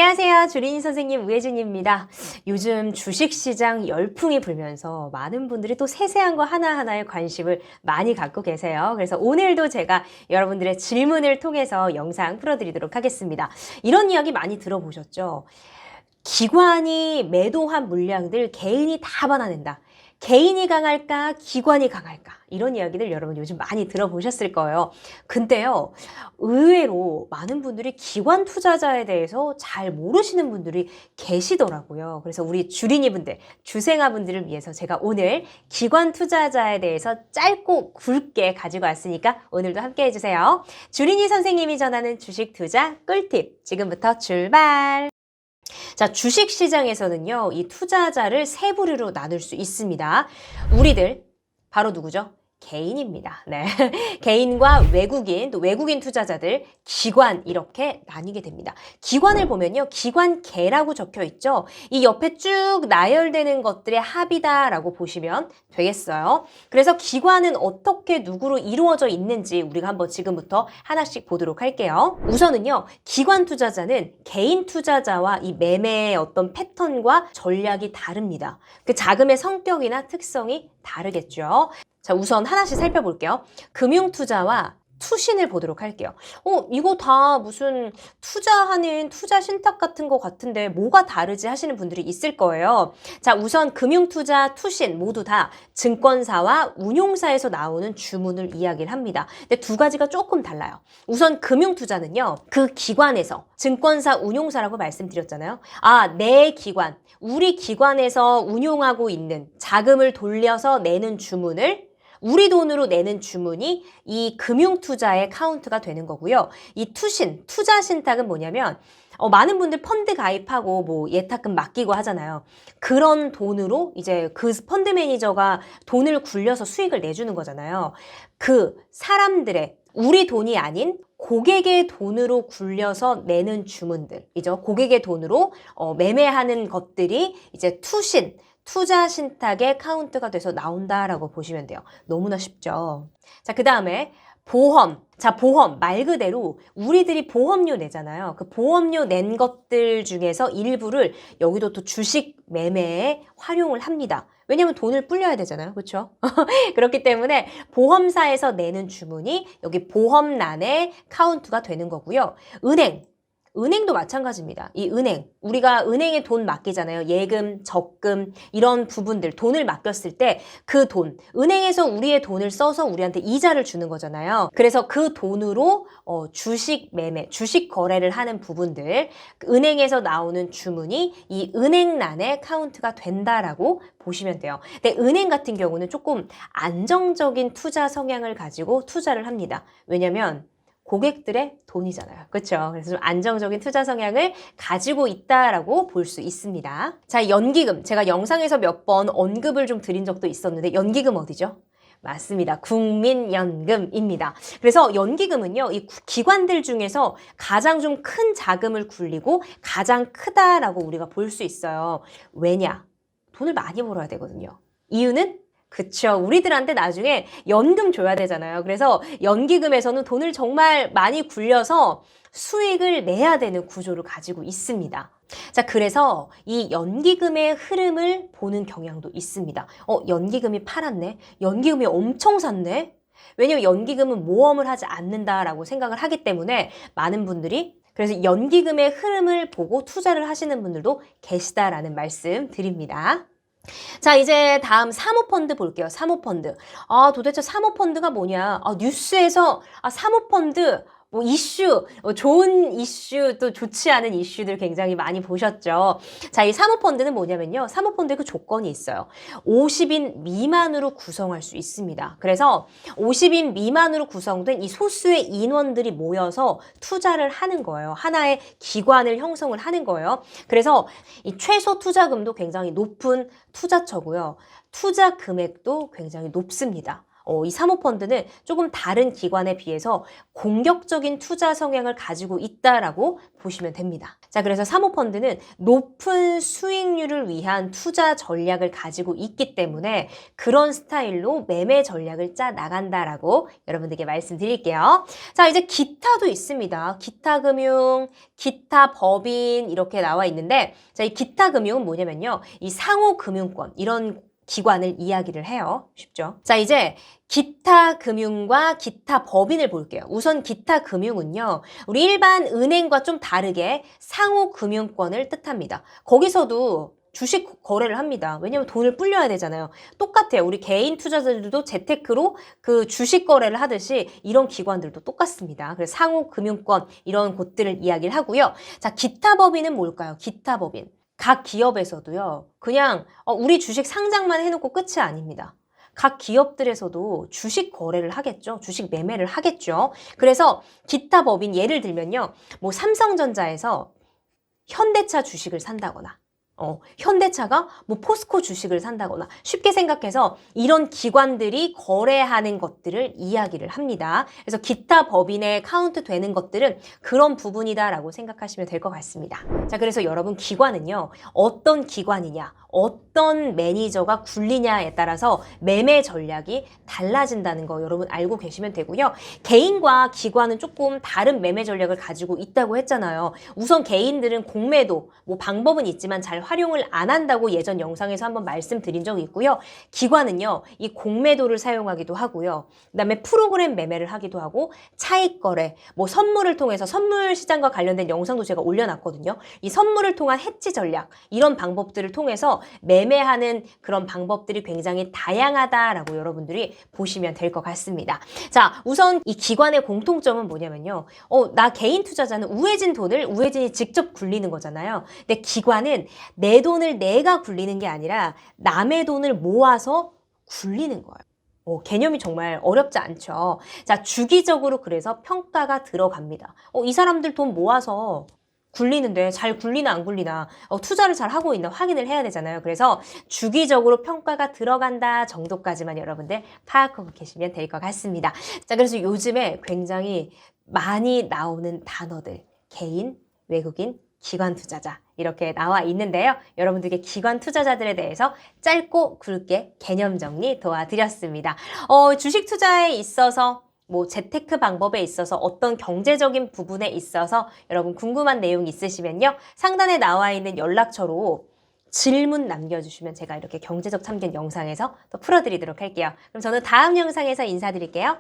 안녕하세요. 주린이 선생님 우혜진입니다. 요즘 주식시장 열풍이 불면서 많은 분들이 또 세세한 거 하나하나에 관심을 많이 갖고 계세요. 그래서 오늘도 제가 여러분들의 질문을 통해서 영상 풀어드리도록 하겠습니다. 이런 이야기 많이 들어보셨죠? 기관이 매도한 물량들 개인이 다 받아낸다. 개인이 강할까? 기관이 강할까? 이런 이야기들 여러분 요즘 많이 들어보셨을 거예요. 근데요, 의외로 많은 분들이 기관 투자자에 대해서 잘 모르시는 분들이 계시더라고요. 그래서 우리 주린이 분들, 주생아 분들을 위해서 제가 오늘 기관 투자자에 대해서 짧고 굵게 가지고 왔으니까 오늘도 함께 해주세요. 주린이 선생님이 전하는 주식 투자 꿀팁, 지금부터 출발! 자, 주식시장에서는요, 이 투자자를 세 부류로 나눌 수 있습니다. 우리들, 바로 누구죠? 개인입니다. 네. 개인과 외국인, 또 외국인 투자자들, 기관, 이렇게 나뉘게 됩니다. 기관을 보면요, 기관계라고 적혀 있죠. 이 옆에 쭉 나열되는 것들의 합이다라고 보시면 되겠어요. 그래서 기관은 어떻게 누구로 이루어져 있는지 우리가 한번 지금부터 하나씩 보도록 할게요. 우선은요, 기관 투자자는 개인 투자자와 이 매매의 어떤 패턴과 전략이 다릅니다. 그 자금의 성격이나 특성이 다르겠죠. 자, 우선 하나씩 살펴볼게요. 금융투자와 투신을 보도록 할게요. 이거 다 무슨 투자하는 투자 신탁 같은 거 같은데 뭐가 다르지 하시는 분들이 있을 거예요. 자, 우선 금융투자, 투신 모두 다 증권사와 운용사에서 나오는 주문을 이야기를 합니다. 근데 두 가지가 조금 달라요. 우선 금융투자는요, 그 기관에서 증권사, 운용사라고 말씀드렸잖아요. 내 기관, 우리 기관에서 운용하고 있는 자금을 돌려서 내는 주문을 우리 돈으로 내는 주문이 이 금융투자의 카운트가 되는 거고요. 이 투신, 투자신탁은 뭐냐면 많은 분들 펀드 가입하고 뭐 예탁금 맡기고 하잖아요. 그런 돈으로 이제 그 펀드 매니저가 돈을 굴려서 수익을 내주는 거잖아요. 그 사람들의 우리 돈이 아닌 고객의 돈으로 굴려서 내는 주문들이죠. 고객의 돈으로 매매하는 것들이 이제 투신, 투자 신탁의 카운트가 돼서 나온다라고 보시면 돼요. 너무나 쉽죠. 자, 그 다음에 보험. 자, 보험 말 그대로 우리들이 보험료 내잖아요. 그 보험료 낸 것들 중에서 일부를 여기도 또 주식 매매에 활용을 합니다. 왜냐면 돈을 불려야 되잖아요. 그렇죠? 그렇기 때문에 보험사에서 내는 주문이 여기 보험란에 카운트가 되는 거고요. 은행도 마찬가지입니다. 이 은행, 우리가 은행에 돈 맡기잖아요. 예금, 적금 이런 부분들 돈을 맡겼을 때 그 돈, 은행에서 우리의 돈을 써서 우리한테 이자를 주는 거잖아요. 그래서 그 돈으로 주식 매매, 주식 거래를 하는 부분들, 은행에서 나오는 주문이 이 은행란에 카운트가 된다라고 보시면 돼요. 근데 은행 같은 경우는 조금 안정적인 투자 성향을 가지고 투자를 합니다. 왜냐면 고객들의 돈이잖아요. 그렇죠? 그래서 좀 안정적인 투자 성향을 가지고 있다라고 볼 수 있습니다. 자, 연기금. 제가 영상에서 몇 번 언급을 좀 드린 적도 있었는데 연기금 어디죠? 맞습니다. 국민연금입니다. 그래서 연기금은요, 이 기관들 중에서 가장 좀 큰 자금을 굴리고 가장 크다라고 우리가 볼 수 있어요. 왜냐? 돈을 많이 벌어야 되거든요. 이유는 그쵸. 우리들한테 나중에 연금 줘야 되잖아요. 그래서 연기금에서는 돈을 정말 많이 굴려서 수익을 내야 되는 구조를 가지고 있습니다. 자, 그래서 이 연기금의 흐름을 보는 경향도 있습니다. 연기금이 팔았네? 연기금이 엄청 샀네? 왜냐면 연기금은 모험을 하지 않는다라고 생각을 하기 때문에 많은 분들이 그래서 연기금의 흐름을 보고 투자를 하시는 분들도 계시다라는 말씀 드립니다. 자, 이제 다음 사모펀드 볼게요. 사모펀드. 도대체 사모펀드가 뭐냐? 뉴스에서 사모펀드 뭐 이슈, 좋은 이슈, 또 좋지 않은 이슈들 굉장히 많이 보셨죠. 자, 이 사모펀드는 뭐냐면요. 사모펀드의 그 조건이 있어요. 50인 미만으로 구성할 수 있습니다. 그래서 50인 미만으로 구성된 이 소수의 인원들이 모여서 투자를 하는 거예요. 하나의 기관을 형성을 하는 거예요. 그래서 이 최소 투자금도 굉장히 높은 투자처고요. 투자 금액도 굉장히 높습니다. 이 사모펀드는 조금 다른 기관에 비해서 공격적인 투자 성향을 가지고 있다라고 보시면 됩니다. 자, 그래서 사모펀드는 높은 수익률을 위한 투자 전략을 가지고 있기 때문에 그런 스타일로 매매 전략을 짜 나간다라고 여러분들께 말씀드릴게요. 자, 이제 기타도 있습니다. 기타 금융, 기타 법인 이렇게 나와 있는데, 자, 이 기타 금융은 뭐냐면요. 이 상호금융권 이런 기관을 이야기를 해요. 쉽죠? 자, 이제 기타 금융과 기타 법인을 볼게요. 우선 기타 금융은요, 우리 일반 은행과 좀 다르게 상호금융권을 뜻합니다. 거기서도 주식 거래를 합니다. 왜냐면 돈을 불려야 되잖아요. 똑같아요. 우리 개인 투자자들도 재테크로 그 주식 거래를 하듯이 이런 기관들도 똑같습니다. 그래서 상호금융권 이런 곳들을 이야기를 하고요. 자, 기타 법인은 뭘까요? 기타 법인. 각 기업에서도요, 그냥 우리 주식 상장만 해놓고 끝이 아닙니다. 각 기업들에서도 주식 거래를 하겠죠. 주식 매매를 하겠죠. 그래서 기타 법인 예를 들면요, 뭐 삼성전자에서 현대차 주식을 산다거나, 현대차가 뭐 포스코 주식을 산다거나 쉽게 생각해서 이런 기관들이 거래하는 것들을 이야기를 합니다. 그래서 기타 법인에 카운트 되는 것들은 그런 부분이다라고 생각하시면 될 것 같습니다. 자, 그래서 여러분 기관은요, 어떤 기관이냐, 어떤 매니저가 굴리냐에 따라서 매매 전략이 달라진다는 거 여러분 알고 계시면 되고요. 개인과 기관은 조금 다른 매매 전략을 가지고 있다고 했잖아요. 우선 개인들은 공매도, 뭐 방법은 있지만 잘 활용을 안 한다고 예전 영상에서 한번 말씀드린 적이 있고요. 기관은요, 이 공매도를 사용하기도 하고요. 그다음에 프로그램 매매를 하기도 하고 차익 거래, 뭐 선물을 통해서 선물 시장과 관련된 영상도 제가 올려놨거든요. 이 선물을 통한 해지 전략, 이런 방법들을 통해서 매매하는 그런 방법들이 굉장히 다양하다라고 여러분들이 보시면 될 것 같습니다. 자, 우선 이 기관의 공통점은 뭐냐면요. 나 개인 투자자는 우회진 돈을 우회진이 직접 굴리는 거잖아요. 근데 기관은 내 돈을 내가 굴리는 게 아니라 남의 돈을 모아서 굴리는 거예요. 개념이 정말 어렵지 않죠. 자, 주기적으로 그래서 평가가 들어갑니다. 이 사람들 돈 모아서 굴리는데 잘 굴리나 안 굴리나, 투자를 잘 하고 있나 확인을 해야 되잖아요. 그래서 주기적으로 평가가 들어간다 정도까지만 여러분들 파악하고 계시면 될 것 같습니다. 자, 그래서 요즘에 굉장히 많이 나오는 단어들, 개인, 외국인, 기관 투자자 이렇게 나와 있는데요. 여러분들께 기관 투자자들에 대해서 짧고 굵게 개념 정리 도와드렸습니다. 주식 투자에 있어서 뭐 재테크 방법에 있어서 어떤 경제적인 부분에 있어서 여러분 궁금한 내용 있으시면요. 상단에 나와 있는 연락처로 질문 남겨주시면 제가 이렇게 경제적 참견 영상에서 또 풀어드리도록 할게요. 그럼 저는 다음 영상에서 인사드릴게요.